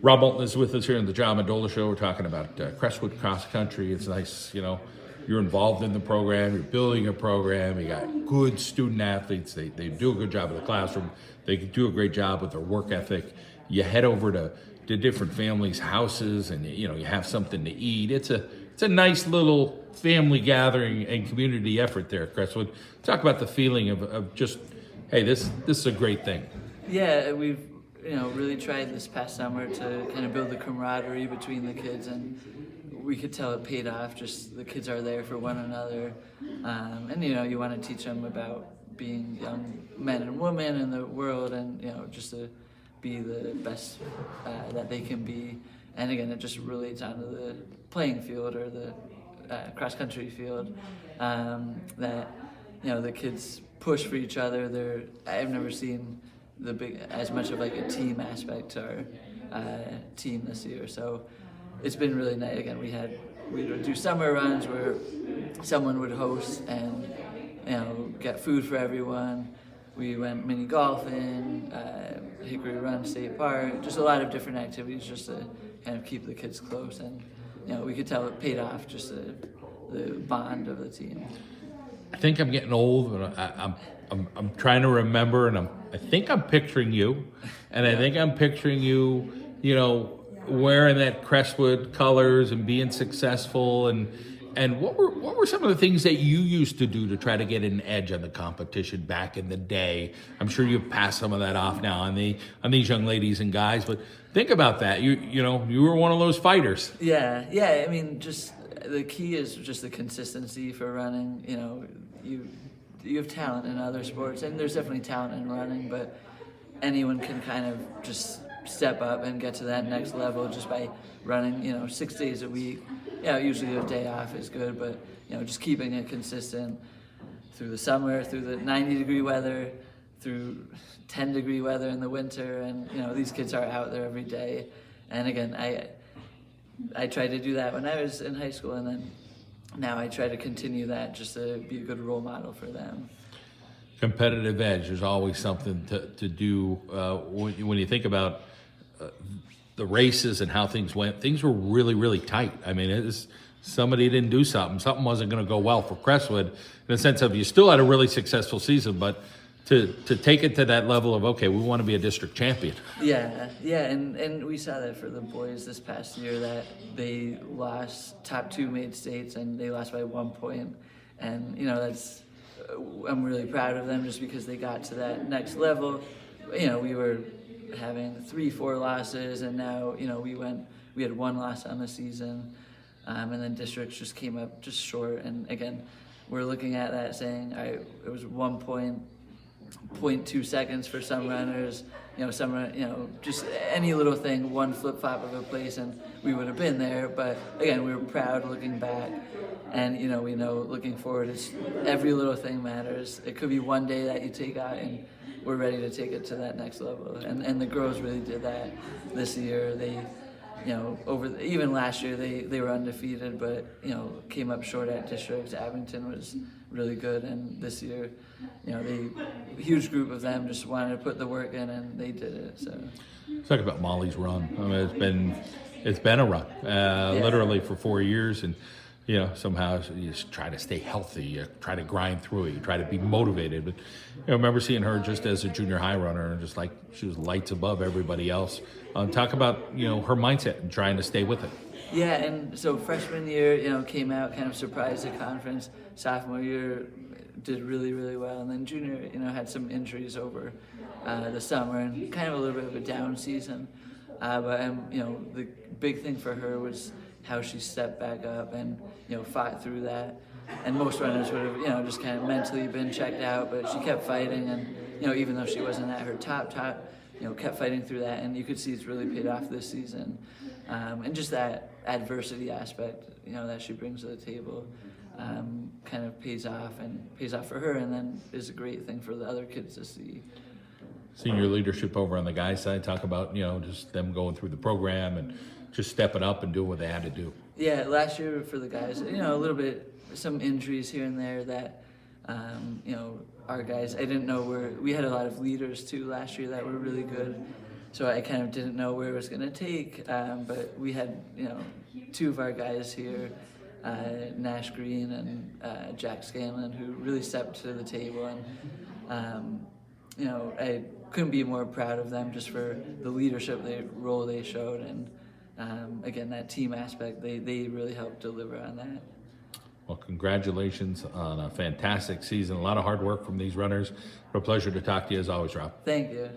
Rob Moulton is with us here on the John Mendola Show. We're talking about Crestwood cross country. It's nice, you're involved in the program. You're building a program. You got good student athletes. They do a good job in the classroom. They do a great job with their work ethic. You head over to different families' houses, and you have something to eat. It's a nice little family gathering and community effort there, Crestwood. Talk about the feeling of just, hey, this is a great thing. Yeah, we've really tried this past summer to kind of build the camaraderie between the kids, and we could tell it paid off. Just the kids are there for one another, and you want to teach them about being young men and women in the world, and just to be the best that they can be. And again, it just relates onto the playing field or the cross country field, that the kids push for each other. I've never seen as much of like a team aspect to our team this year. So it's been really nice. Again, we would do summer runs where someone would host and get food for everyone. We went mini golfing, Hickory Run State Park, just a lot of different activities just to kind of keep the kids close, and we could tell it paid off, just the bond of the team. I think I'm getting old, but I'm trying to remember, and I think I'm picturing you, and I think I'm picturing you, wearing that Crestwood colors and being successful, and what were some of the things that you used to do to try to get an edge on the competition back in the day? I'm sure you've passed some of that off now on these young ladies and guys, but think about that. You were one of those fighters. Yeah. I mean, just the key is just the consistency for running. You have talent in other sports, and there's definitely talent in running, but anyone can kind of just step up and get to that next level just by running 6 days a week. Usually a day off is good, but just keeping it consistent through the summer, through the 90-degree weather, through 10-degree weather in the winter, and these kids are out there every day. And again, I tried to do that when I was in high school, and then now I try to continue that just to be a good role model for them. Competitive edge. There's always something to do. When you think about the races and how things went, things were really, really tight. I mean, somebody didn't do something wasn't going to go well for Crestwood, in the sense of you still had a really successful season, but to take it to that level of, okay, we want to be a district champion. Yeah, and we saw that for the boys this past year, that they lost, top two made states, and they lost by 1 point, and that's, I'm really proud of them just because they got to that next level. We were having 3-4 losses, and now we had one loss on the season, and then districts just came up just short. And again, we're looking at that saying, it was 1.2 seconds for some runners, just any little thing, one flip-flop of a place, and we would have been there. But again, we were proud looking back, and we know looking forward, it's every little thing matters. It could be one day that you take out, and we're ready to take it to that next level. And the girls really did that this year. They, even last year they were undefeated, but came up short at districts. Abington was really good, and this year, a huge group of them just wanted to put the work in, and they did it. So talk about Molly's run. I mean, it's been a run, literally for 4 years, and somehow you just try to stay healthy, you try to grind through it, you try to be motivated. But I remember seeing her just as a junior high runner, and just like she was lights above everybody else. Talk about her mindset and trying to stay with it. Yeah, and so freshman year, came out kind of surprised at conference. Sophomore year did really, really well, and then junior, had some injuries over the summer and kind of a little bit of a down season. But the big thing for her was how she stepped back up and fought through that. And most runners would have just kind of mentally been checked out, but she kept fighting, and even though she wasn't at her top, kept fighting through that, and you could see it's really paid off this season. And just that adversity aspect, that she brings to the table, kind of pays off for her, and then is a great thing for the other kids to see. Senior leadership over on the guys' side, talk about just them going through the program and just stepping up and doing what they had to do. Yeah, last year for the guys, a little bit, some injuries here and there that, our guys, I didn't know we had a lot of leaders too last year that were really good. so I kind of didn't know where it was going to take. But we had, two of our guys here, Nash Green and Jack Scanlon, who really stepped to the table, and I couldn't be more proud of them just for the leadership role they showed, and again, that team aspect, they really helped deliver on that. Well, congratulations on a fantastic season. A lot of hard work from these runners. A pleasure to talk to you as always, Rob. Thank you.